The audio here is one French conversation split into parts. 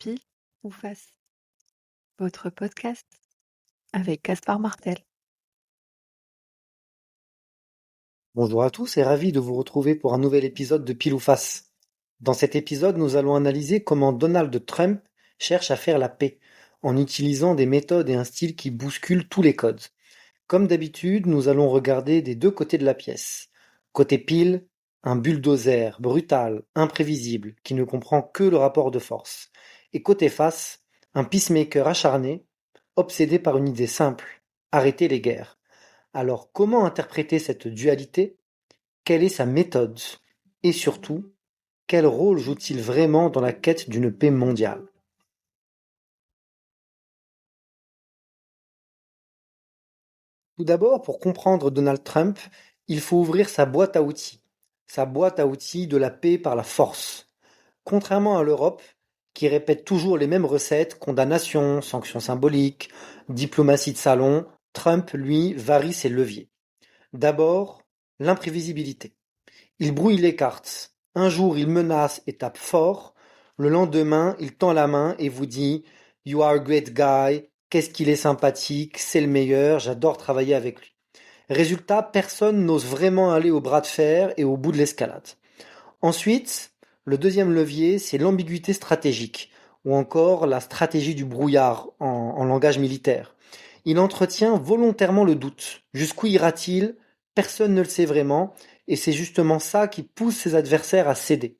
Pile ou face, votre podcast avec Caspar Martel. Bonjour à tous et ravi de vous retrouver pour un nouvel épisode de Pile ou Face. Dans cet épisode, nous allons analyser comment Donald Trump cherche à faire la paix en utilisant des méthodes et un style qui bousculent tous les codes. Comme d'habitude, nous allons regarder des deux côtés de la pièce. Côté pile, un bulldozer brutal, imprévisible, qui ne comprend que le rapport de force. Et côté face, un peacemaker acharné, obsédé par une idée simple, arrêter les guerres. Alors comment interpréter cette dualité? Quelle est sa méthode? Et surtout, quel rôle joue-t-il vraiment dans la quête d'une paix mondiale? Tout d'abord, pour comprendre Donald Trump, il faut ouvrir sa boîte à outils de la paix par la force. Contrairement à l'Europe, qui répète toujours les mêmes recettes, condamnation, sanctions symboliques, diplomatie de salon, Trump, lui, varie ses leviers. D'abord, l'imprévisibilité. Il brouille les cartes. Un jour, il menace et tape fort. Le lendemain, il tend la main et vous dit You are a great guy. Qu'est-ce qu'il est sympathique, c'est le meilleur, j'adore travailler avec lui. Résultat, personne n'ose vraiment aller au bras de fer et au bout de l'escalade. Ensuite, le deuxième levier, c'est l'ambiguïté stratégique, ou encore la stratégie du brouillard en langage militaire. Il entretient volontairement le doute. Jusqu'où ira-t-il? Personne ne le sait vraiment, et c'est justement ça qui pousse ses adversaires à céder.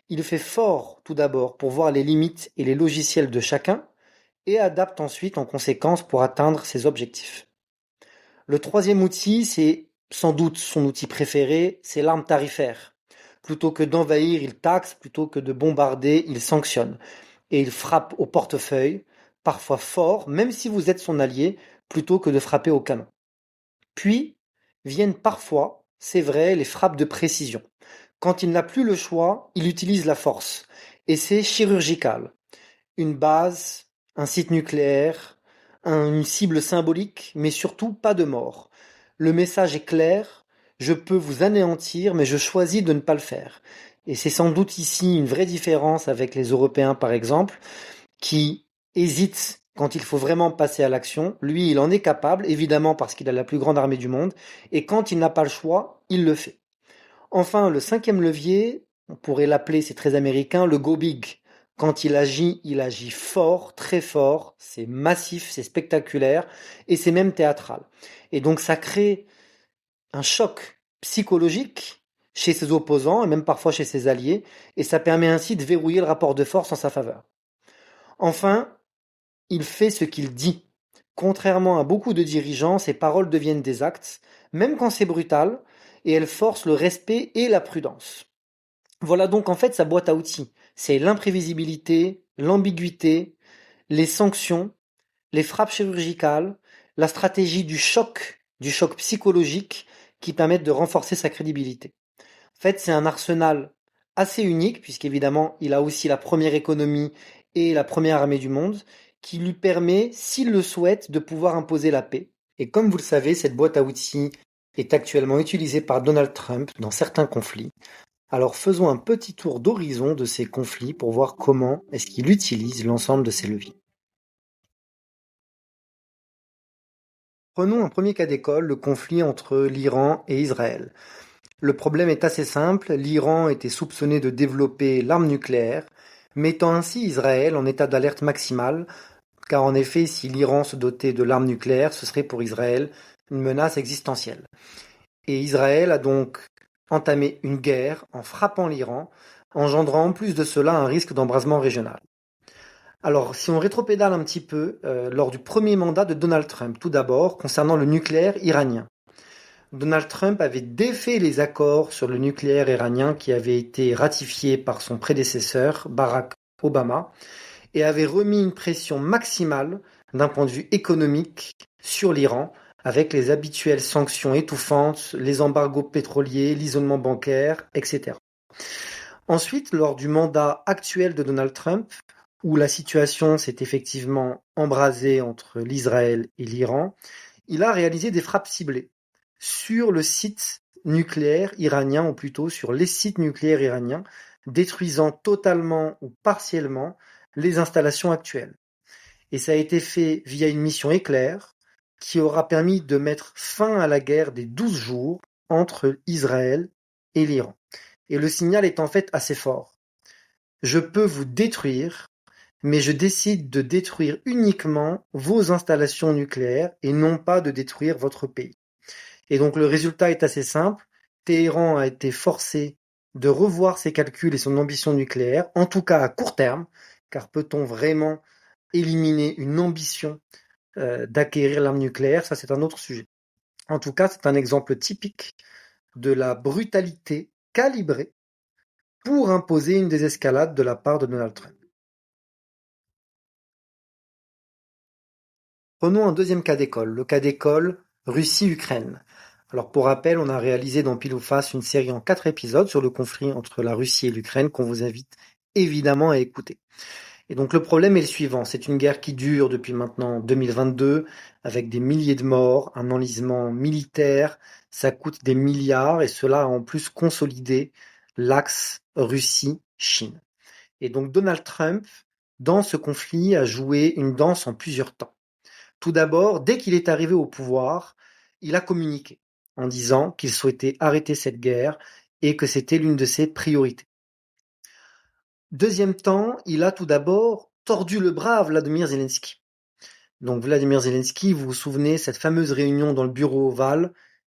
Il fait fort tout d'abord pour voir les limites et les logiciels de chacun, et adapte ensuite en conséquence pour atteindre ses objectifs. Le troisième outil, c'est sans doute son outil préféré, c'est l'arme tarifaire. Plutôt que d'envahir, il taxe, plutôt que de bombarder, il sanctionne. Et il frappe au portefeuille, parfois fort, même si vous êtes son allié, plutôt que de frapper au canon. Puis viennent parfois, c'est vrai, les frappes de précision. Quand il n'a plus le choix, il utilise la force. Et c'est chirurgical. Une base, un site nucléaire, une cible symbolique, mais surtout pas de mort. Le message est clair, je peux vous anéantir, mais je choisis de ne pas le faire. Et c'est sans doute ici une vraie différence avec les Européens, par exemple, qui hésitent quand il faut vraiment passer à l'action. Lui, il en est capable, évidemment parce qu'il a la plus grande armée du monde, et quand il n'a pas le choix, il le fait. Enfin, le cinquième levier, on pourrait l'appeler, c'est très américain, le go big. Quand il agit fort, très fort, c'est massif, c'est spectaculaire, et c'est même théâtral. Et donc ça crée un choc psychologique chez ses opposants, et même parfois chez ses alliés, et ça permet ainsi de verrouiller le rapport de force en sa faveur. Enfin, il fait ce qu'il dit. Contrairement à beaucoup de dirigeants, ses paroles deviennent des actes, même quand c'est brutal, et elles forcent le respect et la prudence. Voilà donc en fait sa boîte à outils. C'est l'imprévisibilité, l'ambiguïté, les sanctions, les frappes chirurgicales, la stratégie du choc psychologique qui permettent de renforcer sa crédibilité. En fait, c'est un arsenal assez unique, puisqu'évidemment, il a aussi la première économie et la première armée du monde, qui lui permet, s'il le souhaite, de pouvoir imposer la paix. Et comme vous le savez, cette boîte à outils est actuellement utilisée par Donald Trump dans certains conflits. Alors faisons un petit tour d'horizon de ces conflits pour voir comment est-ce qu'il utilise l'ensemble de ces leviers. Prenons un premier cas d'école, le conflit entre l'Iran et Israël. Le problème est assez simple, l'Iran était soupçonné de développer l'arme nucléaire, mettant ainsi Israël en état d'alerte maximale, car en effet, si l'Iran se dotait de l'arme nucléaire, ce serait pour Israël une menace existentielle. Et Israël a donc entamé une guerre en frappant l'Iran, engendrant en plus de cela un risque d'embrasement régional. Alors, si on rétropédale un petit peu, lors du premier mandat de Donald Trump, tout d'abord, concernant le nucléaire iranien. Donald Trump avait défait les accords sur le nucléaire iranien qui avaient été ratifiés par son prédécesseur, Barack Obama, et avait remis une pression maximale d'un point de vue économique sur l'Iran, avec les habituelles sanctions étouffantes, les embargos pétroliers, l'isolement bancaire, etc. Ensuite, lors du mandat actuel de Donald Trump, où la situation s'est effectivement embrasée entre l'Israël et l'Iran, il a réalisé des frappes ciblées sur le site nucléaire iranien, ou plutôt sur les sites nucléaires iraniens, détruisant totalement ou partiellement les installations actuelles. Et ça a été fait via une mission éclair qui aura permis de mettre fin à la guerre des 12 jours entre Israël et l'Iran. Et le signal est en fait assez fort. Je peux vous détruire, mais je décide de détruire uniquement vos installations nucléaires et non pas de détruire votre pays. Et donc le résultat est assez simple. Téhéran a été forcé de revoir ses calculs et son ambition nucléaire, en tout cas à court terme, car peut-on vraiment éliminer une ambition d'acquérir l'arme nucléaire? Ça, c'est un autre sujet. En tout cas, c'est un exemple typique de la brutalité calibrée pour imposer une désescalade de la part de Donald Trump. Prenons un deuxième cas d'école, le cas d'école Russie-Ukraine. Alors pour rappel, on a réalisé dans Pile ou Face une série en 4 épisodes sur le conflit entre la Russie et l'Ukraine qu'on vous invite évidemment à écouter. Et donc le problème est le suivant, c'est une guerre qui dure depuis maintenant 2022 avec des milliers de morts, un enlisement militaire, ça coûte des milliards et cela a en plus consolidé l'axe Russie-Chine. Et donc Donald Trump, dans ce conflit, a joué une danse en plusieurs temps. Tout d'abord, dès qu'il est arrivé au pouvoir, il a communiqué en disant qu'il souhaitait arrêter cette guerre et que c'était l'une de ses priorités. Deuxième temps, il a tout d'abord tordu le bras à Vladimir Zelensky. Donc Vladimir Zelensky, vous vous souvenez, cette fameuse réunion dans le bureau ovale,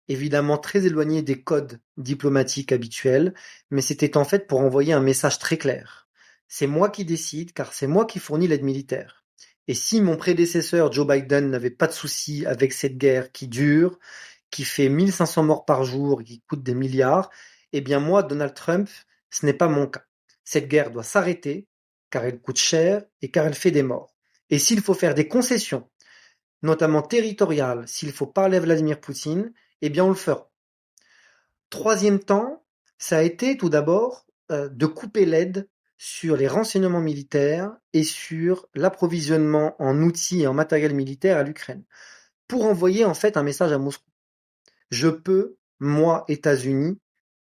évidemment très éloignée des codes diplomatiques habituels, mais c'était en fait pour envoyer un message très clair. C'est moi qui décide, car c'est moi qui fournis l'aide militaire. Et si mon prédécesseur Joe Biden n'avait pas de souci avec cette guerre qui dure, qui fait 1500 morts par jour, qui coûte des milliards, eh bien moi, Donald Trump, ce n'est pas mon cas. Cette guerre doit s'arrêter, car elle coûte cher et car elle fait des morts. Et s'il faut faire des concessions, notamment territoriales, s'il faut parler à Vladimir Poutine, eh bien on le fera. Troisième temps, ça a été tout d'abord de couper l'aide sur les renseignements militaires et sur l'approvisionnement en outils et en matériel militaire à l'Ukraine, pour envoyer en fait un message à Moscou. Je peux, moi, États-Unis,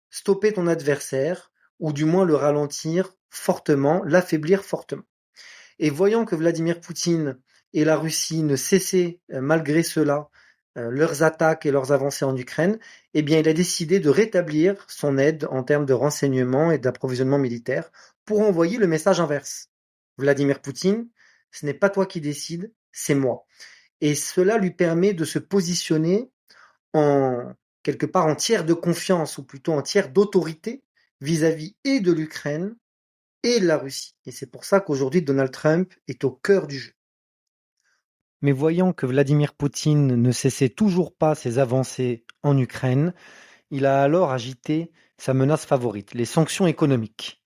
stopper ton adversaire, ou du moins le ralentir fortement, l'affaiblir fortement. Et voyant que Vladimir Poutine et la Russie ne cessaient, malgré cela, leurs attaques et leurs avancées en Ukraine, eh bien, il a décidé de rétablir son aide en termes de renseignement et d'approvisionnement militaire pour envoyer le message inverse. Vladimir Poutine, ce n'est pas toi qui décides, c'est moi. Et cela lui permet de se positionner en quelque part en tiers de confiance, ou plutôt en tiers d'autorité vis-à-vis et de l'Ukraine et de la Russie. Et c'est pour ça qu'aujourd'hui Donald Trump est au cœur du jeu. Mais voyant que Vladimir Poutine ne cessait toujours pas ses avancées en Ukraine, il a alors agité sa menace favorite, les sanctions économiques.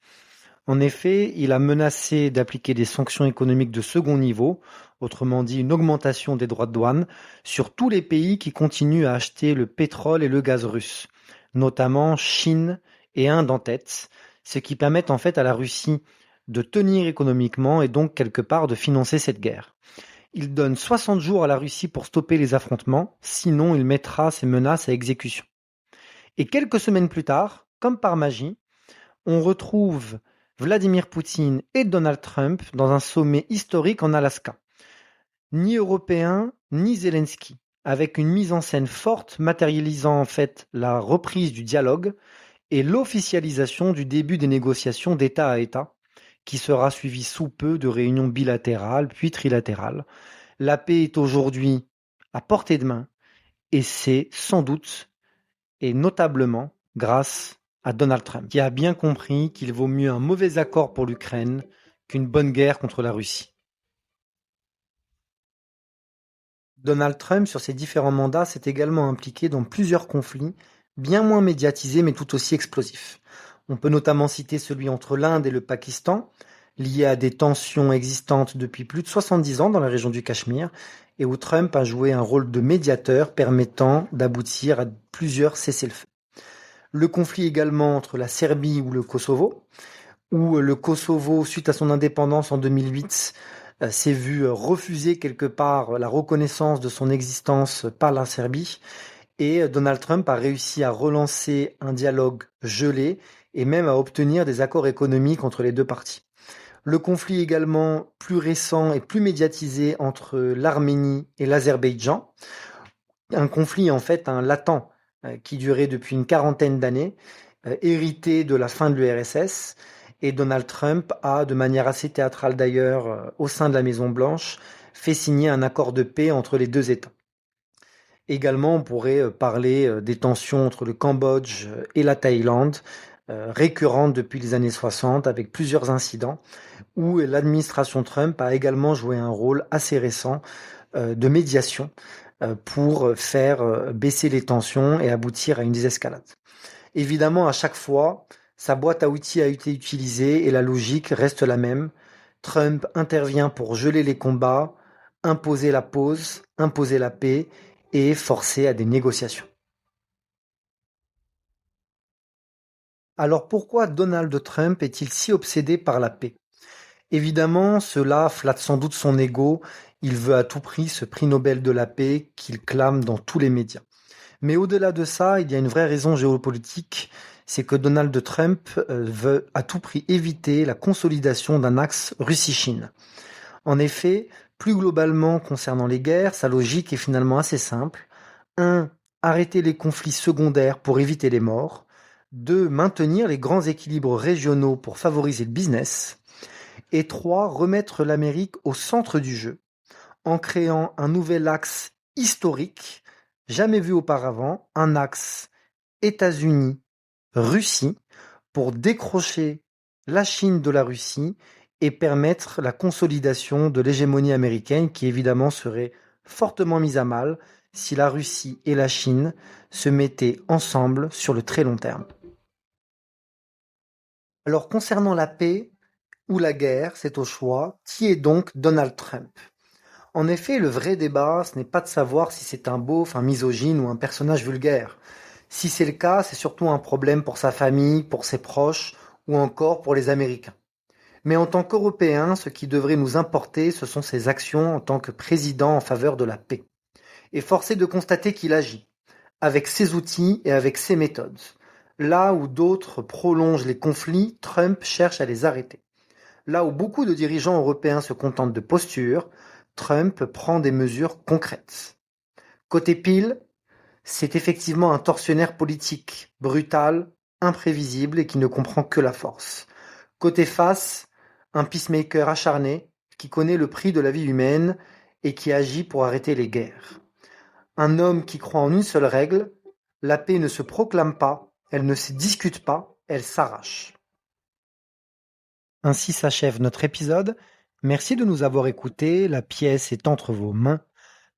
En effet, il a menacé d'appliquer des sanctions économiques de second niveau, autrement dit une augmentation des droits de douane, sur tous les pays qui continuent à acheter le pétrole et le gaz russe, notamment Chine et Inde en tête, ce qui permet en fait à la Russie de tenir économiquement et donc quelque part de financer cette guerre. Il donne 60 jours à la Russie pour stopper les affrontements, sinon il mettra ses menaces à exécution. Et quelques semaines plus tard, comme par magie, on retrouve Vladimir Poutine et Donald Trump dans un sommet historique en Alaska. Ni européen, ni Zelensky, avec une mise en scène forte matérialisant en fait la reprise du dialogue et l'officialisation du début des négociations d'État à État, qui sera suivi sous peu de réunions bilatérales puis trilatérales. La paix est aujourd'hui à portée de main et c'est sans doute et notablement grâce à Donald Trump, qui a bien compris qu'il vaut mieux un mauvais accord pour l'Ukraine qu'une bonne guerre contre la Russie. Donald Trump, sur ses différents mandats, s'est également impliqué dans plusieurs conflits, bien moins médiatisés mais tout aussi explosifs. On peut notamment citer celui entre l'Inde et le Pakistan, lié à des tensions existantes depuis plus de 70 ans dans la région du Cachemire, et où Trump a joué un rôle de médiateur permettant d'aboutir à plusieurs cessez-le-feu. Le conflit également entre la Serbie ou le Kosovo, où le Kosovo, suite à son indépendance en 2008, s'est vu refuser quelque part la reconnaissance de son existence par la Serbie, et Donald Trump a réussi à relancer un dialogue gelé et même à obtenir des accords économiques entre les deux parties. Le conflit également plus récent et plus médiatisé entre l'Arménie et l'Azerbaïdjan, un conflit en fait un latent qui durait depuis une quarantaine d'années, hérité de la fin de l'URSS. Et Donald Trump a, de manière assez théâtrale d'ailleurs, au sein de la Maison Blanche, fait signer un accord de paix entre les deux États. Également, on pourrait parler des tensions entre le Cambodge et la Thaïlande, récurrentes depuis les années 60, avec plusieurs incidents, où l'administration Trump a également joué un rôle assez récent de médiation pour faire baisser les tensions et aboutir à une désescalade. Évidemment, à chaque fois, sa boîte à outils a été utilisée et la logique reste la même. Trump intervient pour geler les combats, imposer la pause, imposer la paix et forcer à des négociations. Alors pourquoi Donald Trump est-il si obsédé par la paix? Évidemment, cela flatte sans doute son ego, il veut à tout prix ce prix Nobel de la paix qu'il clame dans tous les médias. Mais au-delà de ça, il y a une vraie raison géopolitique, c'est que Donald Trump veut à tout prix éviter la consolidation d'un axe Russie-Chine. En effet, plus globalement concernant les guerres, sa logique est finalement assez simple. 1. Arrêter les conflits secondaires pour éviter les morts. 2. Maintenir les grands équilibres régionaux pour favoriser le business. Et 3. Remettre l'Amérique au centre du jeu, en créant un nouvel axe historique, jamais vu auparavant, un axe États-Unis-Russie, pour décrocher la Chine de la Russie et permettre la consolidation de l'hégémonie américaine qui évidemment serait fortement mise à mal si la Russie et la Chine se mettaient ensemble sur le très long terme. Alors concernant la paix ou la guerre, c'est au choix. Qui est donc Donald Trump? En effet, le vrai débat, ce n'est pas de savoir si c'est un beauf, un misogyne ou un personnage vulgaire. Si c'est le cas, c'est surtout un problème pour sa famille, pour ses proches ou encore pour les Américains. Mais en tant qu'Européens, ce qui devrait nous importer, ce sont ses actions en tant que président en faveur de la paix. Et force est de constater qu'il agit, avec ses outils et avec ses méthodes. Là où d'autres prolongent les conflits, Trump cherche à les arrêter. Là où beaucoup de dirigeants européens se contentent de postures, Trump prend des mesures concrètes. Côté pile, c'est effectivement un tortionnaire politique, brutal, imprévisible et qui ne comprend que la force. Côté face, un peacemaker acharné qui connaît le prix de la vie humaine et qui agit pour arrêter les guerres. Un homme qui croit en une seule règle, la paix ne se proclame pas, elle ne se discute pas, elle s'arrache. Ainsi s'achève notre épisode. Merci de nous avoir écoutés, la pièce est entre vos mains.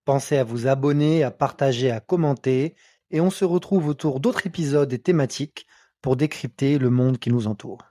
Pensez à vous abonner, à partager, à commenter, et on se retrouve autour d'autres épisodes et thématiques pour décrypter le monde qui nous entoure.